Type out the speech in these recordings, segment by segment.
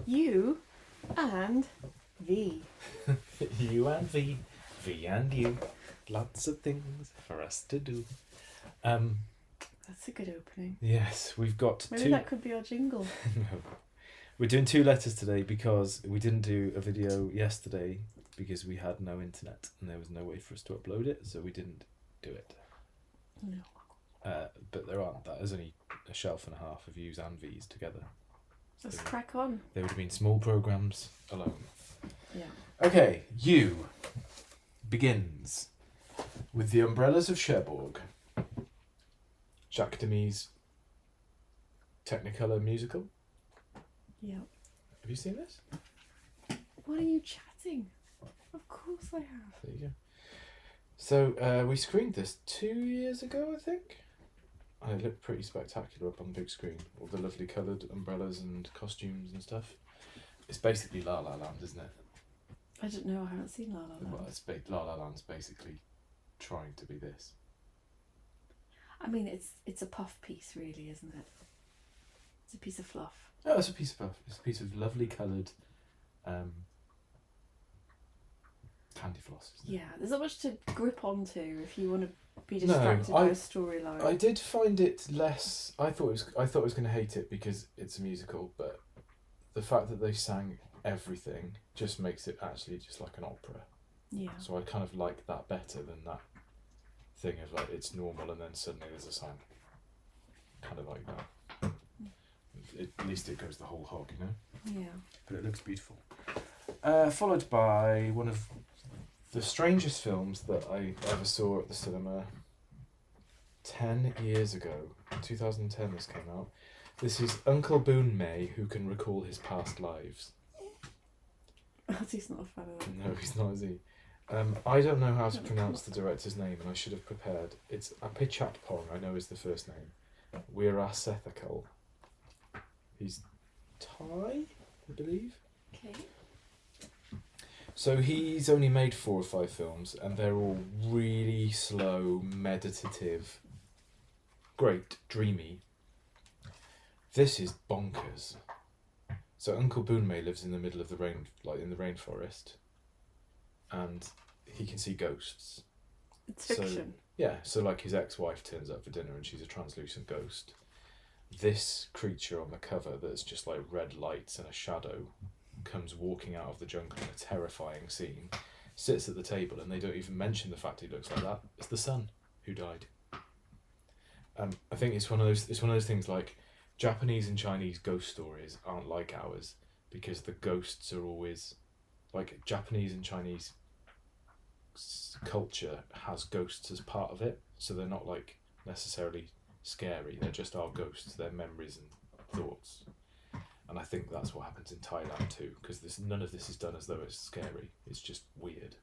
You and V. You and V. V and you. Lots of things for us to do. That's a good opening. Yes, we've got Maybe two. that could be our jingle. No. We're doing 2 letters today because we didn't do a video yesterday because we had no internet and there was no way for us to upload it, so we didn't do it. No. But that is only a shelf and a half of U's and V's together. So Let's crack on. they would have been small programs alone. Yeah. Okay, U begins with The Umbrellas of Cherbourg. Jacques Demy's Technicolor musical. Yeah. Have you seen this? What are you chatting? Of course I have. There you go. So we screened this 2 years ago, I think. And it looked pretty spectacular up on the big screen. All the lovely coloured umbrellas and costumes and stuff. It's basically La La Land, isn't it? I don't know. I haven't seen La La Land. Well, La La Land's basically trying to be this. I mean, it's a puff piece, really, isn't it? It's a piece of fluff. Oh, it's a piece of puff. It's a piece of lovely coloured candy floss. Isn't it? Yeah, there's not much to grip onto if you want to be distracted by a storyline. I did find it less. I thought I was going to hate it because it's a musical, but the fact that they sang everything just makes it actually just like an opera. Yeah. So I kind of like that better than that thing of like it's normal and then suddenly there's a song. Kind of like that. At least it goes the whole hog, you know. Yeah. But it looks beautiful. Followed by one of the strangest films that I ever saw at the cinema 10 years ago. 2010 this came out. This is Uncle Boon May, Who Can Recall His Past Lives. He's not a fan of that. No, he's not, is he? I don't know how to pronounce the director's name, and I should have prepared. It's Apichatpong, I know is the first name. Weerasethakul. He's Thai, I believe. Okay. So he's only made 4 or 5 films, and they're all really slow, meditative, great, dreamy. This is bonkers. So Uncle Boon May lives in the middle of the in the rainforest, and he can see ghosts. It's fiction. So like his ex-wife turns up for dinner, and she's a translucent ghost. This creature on the cover that's just like red lights and a shadow comes walking out of the jungle in a terrifying scene, sits at the table, and they don't even mention the fact he looks like that. It's the son who died. I think it's one of those things like Japanese and Chinese ghost stories aren't like ours because the ghosts are always like Japanese and Chinese culture has ghosts as part of it, so they're not like necessarily scary. They're just our ghosts, their memories and thoughts. And I think that's what happens in Thailand too, because none of this is done as though it's scary. It's just weird.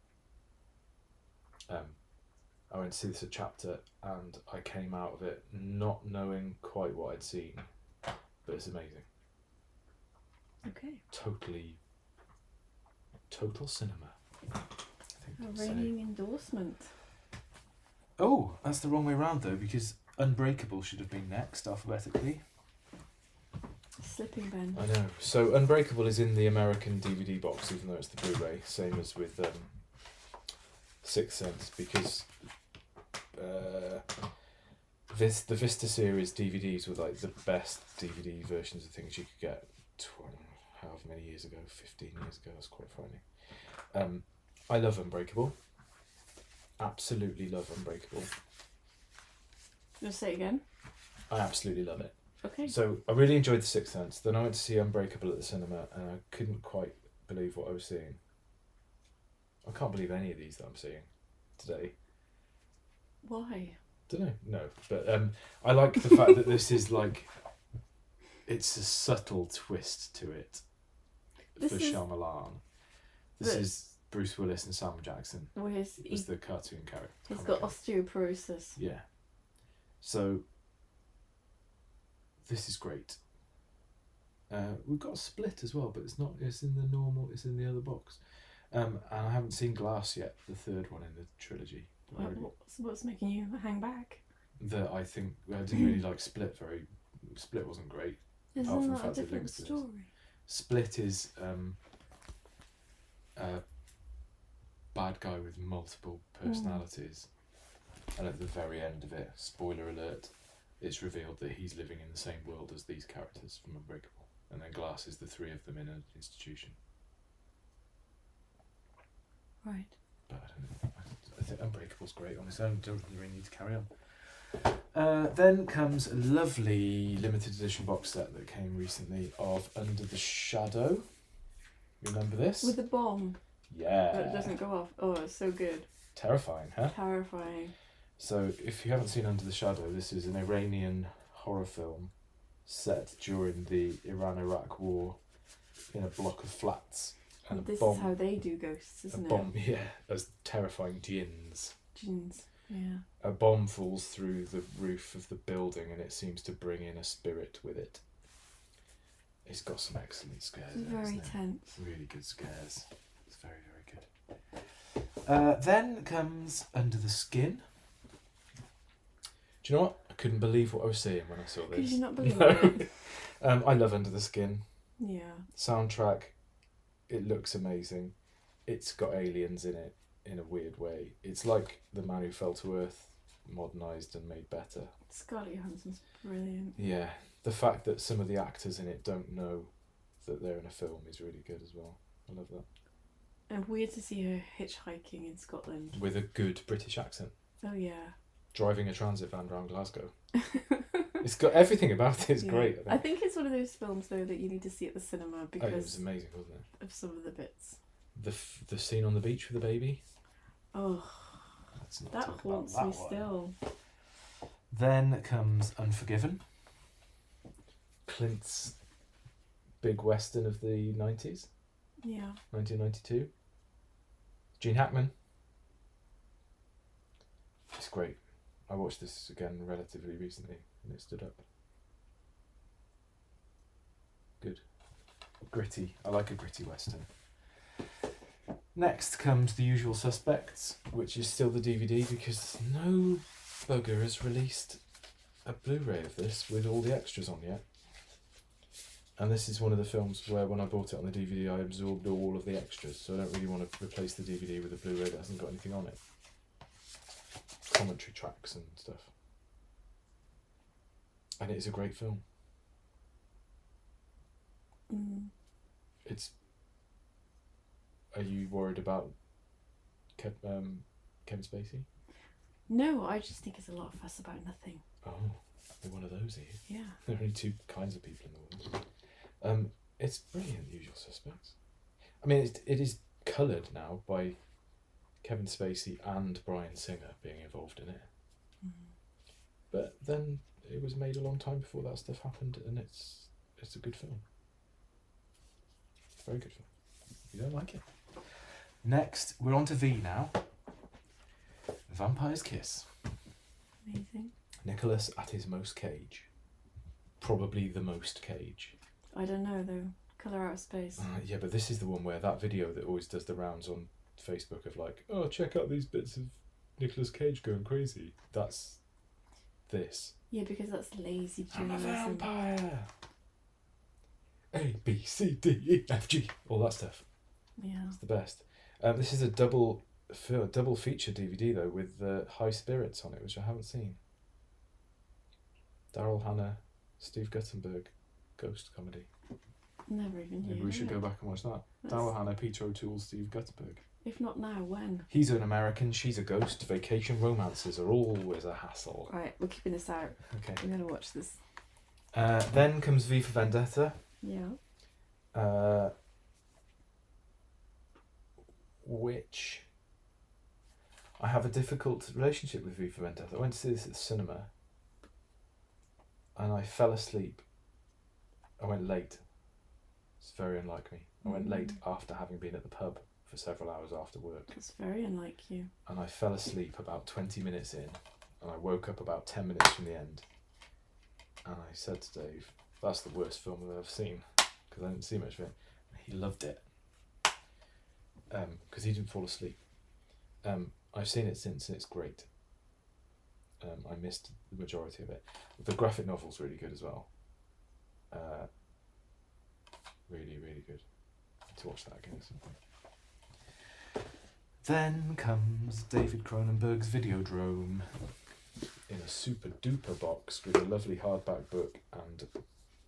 I went to see this at Chapter, and I came out of it not knowing quite what I'd seen, but it's amazing. Okay. Total cinema. I think A I'd say. ringing endorsement. Oh, that's the wrong way round though, because Unbreakable should have been next alphabetically. Slipping Ben. I know. So Unbreakable is in the American DVD box, even though it's the Blu-ray, same as with Sixth Sense, because the Vista series DVDs were like the best DVD versions of things you could get. However many years ago, 15 years ago, that's quite frightening. I love Unbreakable. Absolutely love Unbreakable. Just say it again. I absolutely love it. Okay. So I really enjoyed The Sixth Sense. Then I went to see Unbreakable at the cinema, and I couldn't quite believe what I was seeing. I can't believe any of these that I'm seeing today. Why? Don't know. No, but I like the fact that this is like, it's a subtle twist to it for Shyamalan. This is Bruce Willis and Sam Jackson. Well, As the cartoon character. He's got osteoporosis. Yeah. So this is great. We've got a Split as well, but it's not. It's in the normal. It's in the other box. And I haven't seen Glass yet, the third one in the trilogy. What's making you hang back? That I think I didn't really like Split. Split wasn't great. Isn't that a different story? Split is a bad guy with multiple personalities, and at the very end of it, spoiler alert, it's revealed that he's living in the same world as these characters from Unbreakable, and then Glass is the three of them in an institution. Right. But I don't know. I think Unbreakable's great on its own. Don't really need to carry on. Then comes a lovely limited edition box set that came recently of Under the Shadow. Remember this? With the bomb. Yeah. That doesn't go off. Oh, it's so good. Terrifying, huh? Terrifying. So, if you haven't seen Under the Shadow, this is an Iranian horror film set during the Iran-Iraq war in a block of flats. And This a bomb, is how they do ghosts, isn't a bomb, yeah, as terrifying jinns. Jinns. Yeah. A bomb falls through the roof of the building and it seems to bring in a spirit with it. It's got some excellent scares. It's very tense. Really good scares. It's very, very good. Then comes Under the Skin. Do you know what? I couldn't believe what I was seeing when I saw this. Could you not believe it? I love Under the Skin. Yeah. Soundtrack, it looks amazing. It's got aliens in it in a weird way. It's like The Man Who Fell to Earth, modernised and made better. Scarlett Johansson's brilliant. Yeah. The fact that some of the actors in it don't know that they're in a film is really good as well. I love that. And weird to see her hitchhiking in Scotland. With a good British accent. Oh yeah. Driving a transit van around Glasgow. It's got everything about it. It's great. I think it's one of those films though that you need to see at the cinema It was because amazing, wasn't it? of some of the bits. The scene on the beach with the baby. Oh, Let's not that talk haunts about me that one. still. Then comes Unforgiven. Clint's big western of the 90s, Yeah. 1992. Gene Hackman. It's great. I watched this again relatively recently and it stood up. Good. Gritty. I like a gritty western. Next comes The Usual Suspects, which is still the DVD because no bugger has released a Blu-ray of this with all the extras on yet. And this is one of the films where when I bought it on the DVD I absorbed all of the extras, so I don't really want to replace the DVD with a Blu-ray that hasn't got anything on it. Commentary tracks and stuff. And it is a great film. Mm. It's... Are you worried about Kevin Spacey? No, I just think it's a lot of fuss about nothing. Oh, you're one of those, are you? Yeah. There are only two kinds of people in the world. It's brilliant, The Usual Suspects. I mean, it is coloured now by Kevin Spacey and Bryan Singer being involved in it. But then it was made a long time before that stuff happened, and it's a good film. Very good film. You don't like it? Next, we're on to V now. Vampire's Kiss. Amazing. Nicholas at his most cage. Probably the most cage. I don't know though. Colour Out of Space. Yeah, but this is the one where that video that always does the rounds on Facebook of like, oh, check out these bits of Nicolas Cage going crazy. That's this. Yeah, because that's lazy I'm a journalism. vampire. A, B, C, D, E, F, G. All that stuff. Yeah. It's the best. This is a double feature DVD though with High Spirits on it, which I haven't seen. Daryl Hannah, Steve Guttenberg, ghost comedy. Never even Maybe knew. we should go back and watch that. Daryl Hannah, Peter O'Toole, Steve Guttenberg. If not now, when? He's an American, she's a ghost. Vacation romances are always a hassle. Right, we're keeping this out. Okay. We're gonna watch this. Then comes V for Vendetta. Yeah. Which I have a difficult relationship with V for Vendetta. I went to see this at the cinema and I fell asleep. I went late. It's very unlike me. I went late after having been at the pub for several hours after work. It's very unlike you. And I fell asleep about 20 minutes in and I woke up about 10 minutes from the end. And I said to Dave, that's the worst film I've ever seen, because I didn't see much of it. He loved it. Because he didn't fall asleep. I've seen it since and it's great. I missed the majority of it. The graphic novel's really good as well. Really, really good. Need to watch that again at some point. Then comes David Cronenberg's Videodrome in a super duper box with a lovely hardback book and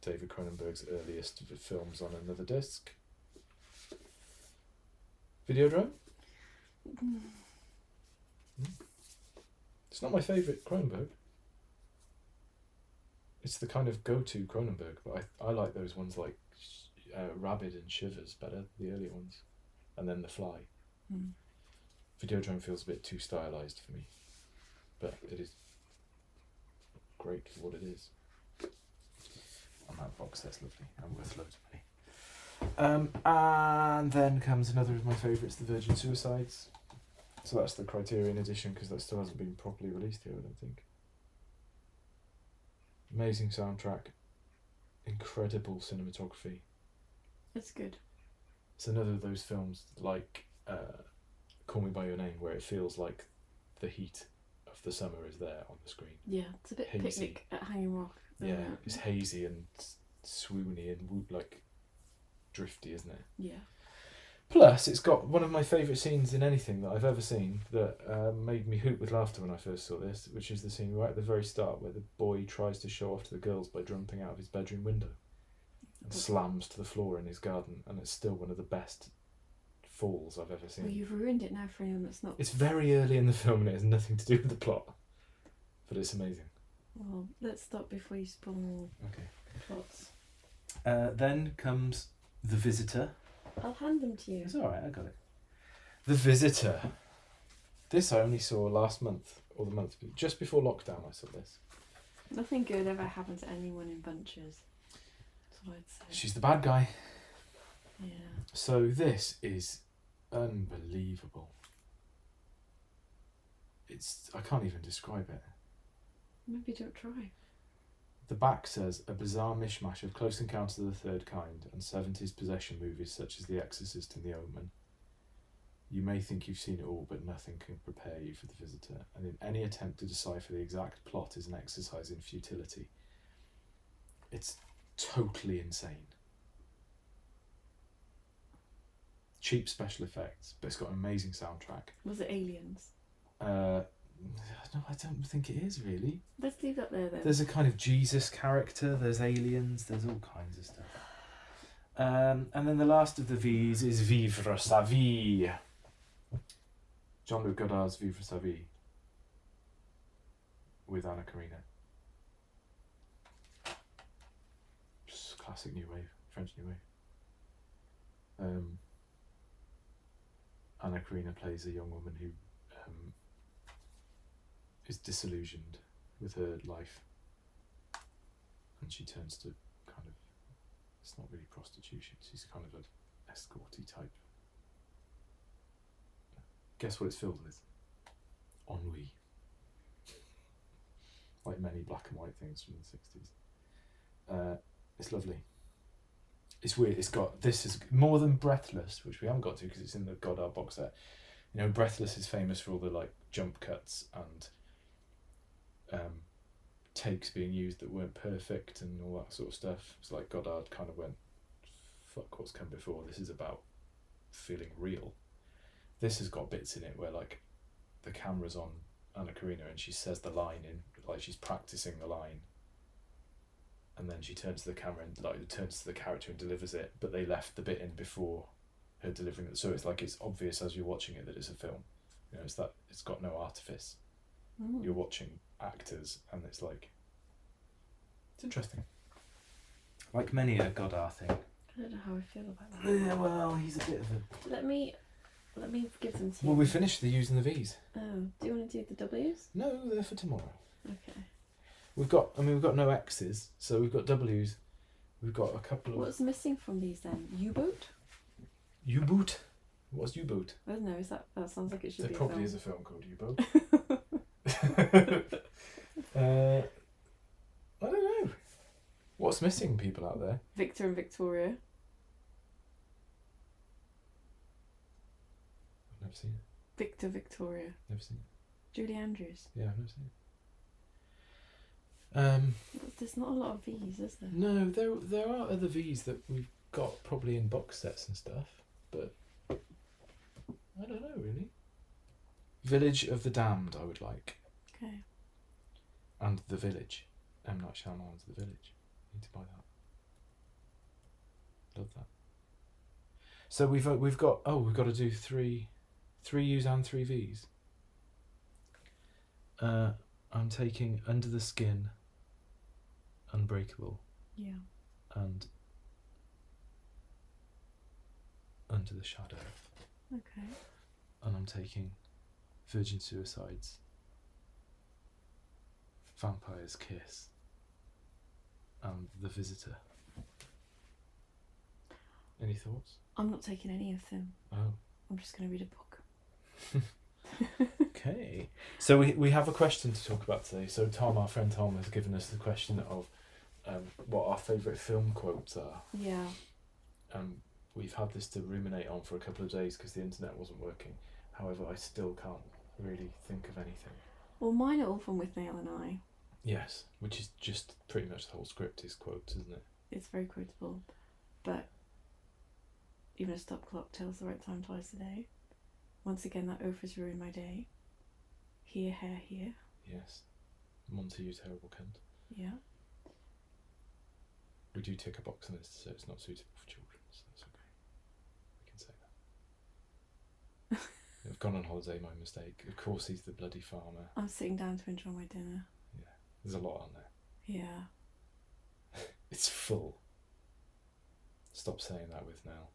David Cronenberg's earliest films on another disc. Videodrome? It's not my favourite Cronenberg. It's the kind of go-to Cronenberg, but I like those ones like Rabid and Shivers better, the earlier ones. And then The Fly. Videodrome feels a bit too stylised for me, but it is great for what it is. And that box set's lovely and worth loads of money. And then comes another of my favourites, The Virgin Suicides. So that's the Criterion edition, because that still hasn't been properly released here, I don't think. Amazing soundtrack, incredible cinematography. It's good. It's another of those films like Call Me By Your Name, where it feels like the heat of the summer is there on the screen. Yeah, it's a bit Hazy. Picnic at Hanging Rock. Yeah, it's hazy and swoony and like drifty, isn't it? Yeah. Plus, it's got one of my favourite scenes in anything that I've ever seen that made me hoot with laughter when I first saw this, which is the scene right at the very start where the boy tries to show off to the girls by jumping out of his bedroom window and slams to the floor in his garden, and it's still one of the best falls I've ever seen. Well, you've ruined it now for anyone that's not. It's very early in the film and it has nothing to do with the plot, but it's amazing. Well, let's stop before you spoil more Okay. plots. Then comes The Visitor. I'll hand them to you. It's alright, I got it. The Visitor. This I only saw last month, or the month just before lockdown I saw this. Nothing good ever happened to anyone in bunches. That's what I'd say. She's the bad guy. Yeah. So this is unbelievable. I can't even describe it. Maybe don't try. The back says, a bizarre mishmash of Close Encounters of the Third Kind and 70s possession movies such as The Exorcist and The Omen. You may think you've seen it all, but nothing can prepare you for The Visitor, and in any attempt to decipher the exact plot is an exercise in futility. It's totally insane. Cheap special effects, but it's got an amazing soundtrack. Was it aliens? No, I don't think it is really. Let's leave that there then. There's a kind of Jesus character, there's aliens, there's all kinds of stuff. And then the last of the V's is Vivre sa vie. Jean-Luc Godard's Vivre sa vie with Anna Karina. Just classic New Wave, French New Wave. Anna Karina plays a young woman who is disillusioned with her life, and she turns to kind of, it's not really prostitution, she's kind of an escorty type. Guess what it's filled with? Ennui. Like many black and white things from the 60s. It's lovely. It's weird. This is more than Breathless, which we haven't got to because it's in the Godard box set. You know, Breathless is famous for all the like jump cuts and takes being used that weren't perfect and all that sort of stuff. It's like Godard kind of went, fuck what's come before. This is about feeling real. This has got bits in it where like the camera's on Anna Karina and she says the line in, like she's practicing the line, and then she turns to the camera and like turns to the character and delivers it, but they left the bit in before her delivering it, so it's like it's obvious as you're watching it that it's a film. You know, it's got no artifice. You're watching actors and it's like, it's interesting. Like many a Godard thing. I don't know how I feel about that. Yeah, well, he's a bit of a... Let me give them to you. Well, we finished the U's and the V's. Oh, do you want to do the W's? No, they're for tomorrow. Okay. We've got no X's, so we've got W's. We've got a couple of... What's missing from these then? U-boat? U-boot? What's U-boot? I don't know, that sounds like it should There be probably a is a film. film called U-boat. I don't know. What's missing, people out there? Victor and Victoria. I've never seen it. Victor, Victoria. Never seen it. Julie Andrews. Yeah, I've never seen it. There's not a lot of V's, is there? No, there are other V's that we've got probably in box sets and stuff, but I don't know really. Village of the Damned, I would like, Okay. and The Village. M. Night Shyamalan's The Village. Need to buy that. Love that. So we've got to do three U's and three V's. I'm taking Under the Skin, Unbreakable, Yeah. and Under the Shadow. Okay. And I'm taking Virgin Suicides, Vampire's Kiss, and The Visitor. Any thoughts? I'm not taking any of them. Oh. I'm just going to read a book. Okay. So we have a question to talk about today. So Tom, our friend Tom, has given us the question of what our favourite film quotes are. Yeah. We've had this to ruminate on for a couple of days because the internet wasn't working. However, I still can't really think of anything. Well, mine are all from With Nail and I. Yes, which is just pretty much the whole script is quotes, isn't it? It's very quotable. But even a stop clock tells the right time twice a day. Once again, that oath has ruined my day. Here, hair, here. Yes. Monty, you terrible cunt. Yeah. We do tick a box on this to say it's not suitable for children, so that's okay. We can say that. I've gone on holiday, my mistake. Of course he's the bloody farmer. I'm sitting down to enjoy my dinner. Yeah. There's a lot on there. Yeah. It's full. Stop saying that with now.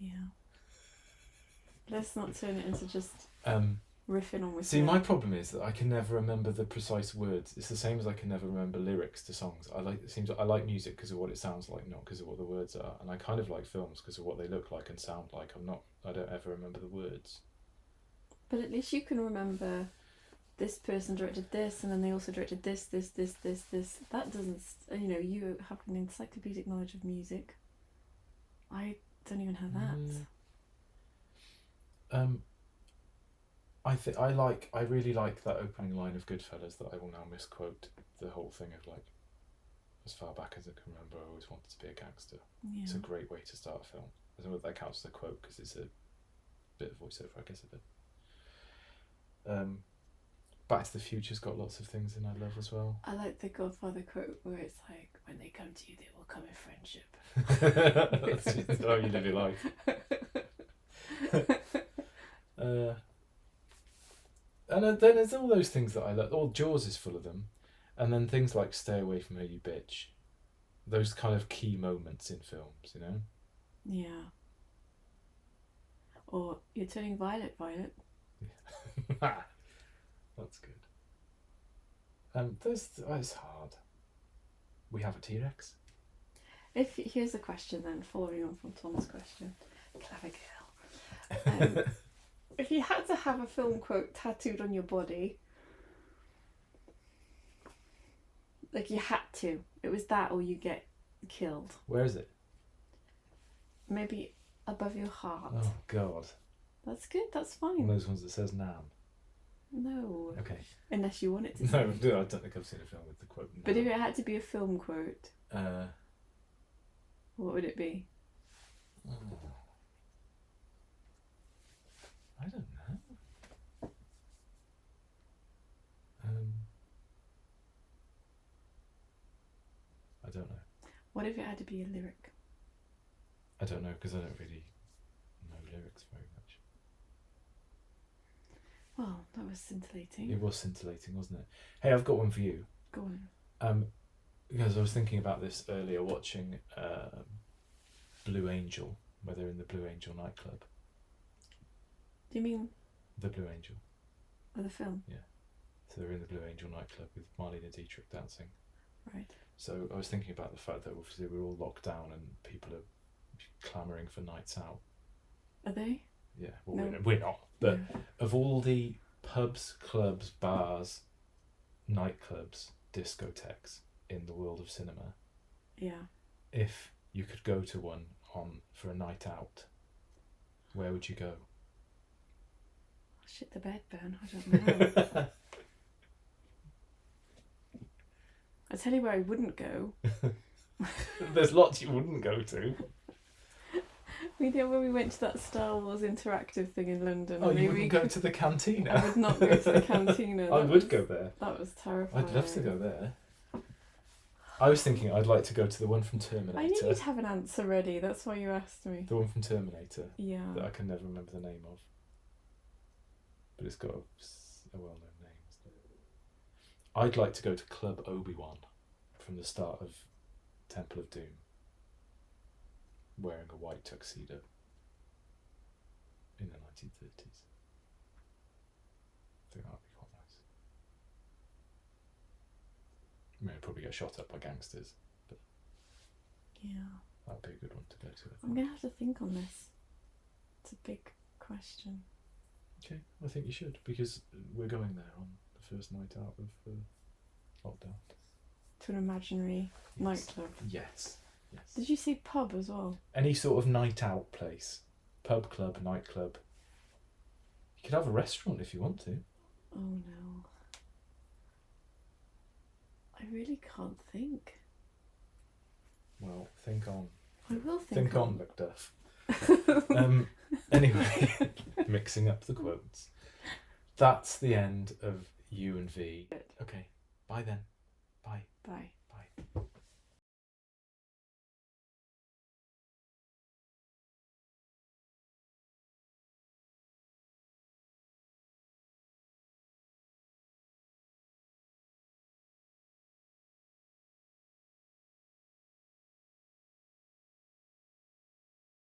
Yeah. Let's not turn it into just riffing on With See, Nail. my problem is that I can never remember the precise words. It's the same as I can never remember lyrics to songs. I like music because of what it sounds like, not because of what the words are. And I kind of like films because of what they look like and sound like. I don't ever remember the words. But at least you can remember this person directed this, and then they also directed this. That doesn't, you have an encyclopedic knowledge of music. I don't even have that. I really like that opening line of Goodfellas that I will now misquote the whole thing of like, as far back as I can remember, I always wanted to be a gangster. Yeah. It's a great way to start a film. I don't know if that counts as a quote because it's a bit of voiceover, I guess a bit. Back to the Future's got lots of things in I love as well. I like the Godfather quote where it's like, when they come to you, they will come in friendship. That's just how you live your life. And then there's all those things that I love. All Jaws is full of them. And then things like Stay Away From Her, You Bitch. Those kind of key moments in films, you know? Yeah. Or you're turning violet, Violet. That's good. It's hard. We have a T-Rex. Here's a question then, following on from Tom's question. Clever girl. If you had to have a film quote tattooed on your body, like you had to, it was that or you get killed. Where is it? Maybe above your heart. Oh, God. That's good, that's One of fine. those ones that says Nam. No. Okay. Unless you want it to No, say. I don't think I've seen a film with the quote Nam. But if it had to be a film quote, Oh. what would it be? I don't know. I don't know. What if it had to be a lyric? I don't know because I don't really know lyrics very much. Well, that was scintillating. It was scintillating, wasn't it? Hey, I've got one for you. Go on. Because I was thinking about this earlier, watching Blue Angel, where they're in the Blue Angel nightclub. Do you mean The Blue Angel. the film? So they're in the Blue Angel nightclub with Marlene Dietrich dancing. Right. So I was thinking about the fact that obviously we're all locked down and people are clamouring for nights out. Are they? Yeah, well, No. we're not. But Yeah. of all the pubs, clubs, bars, nightclubs, discotheques in the world of cinema, Yeah. if you could go to one for a night out, where would you go? Shit the bed, Ben. I don't know. I tell you where I wouldn't go. There's lots you wouldn't go to. We did when we went to that Star Wars interactive thing in London. Oh, and you we wouldn't go to the cantina? I would not go to the cantina. I would go there. That was terrifying. I'd love to go there. I was thinking I'd like to go to the one from Terminator. I knew you'd have an answer ready. That's why you asked me. The one from Terminator. Yeah. That I can never remember the name of. But it's got a well-known name, isn't it? I'd like to go to Club Obi-Wan from the start of Temple of Doom, wearing a white tuxedo in the 1930s. I think that would be quite nice. I mean, I'd probably get shot up by gangsters, but Yeah. that would be a good one to go to. I'm going to have to think on this. It's a big question. Okay, I think you should, because we're going there on the first night out of lockdown. To an imaginary nightclub. Yes. Yes. Did you say pub as well? Any sort of night out place. Pub, club, nightclub. You could have a restaurant if you want to. Oh no. I really can't think. Well, think on. I will think on, Macduff. Anyway, mixing up the quotes. That's the end of U and V. Okay, bye then. Bye. Bye. Bye.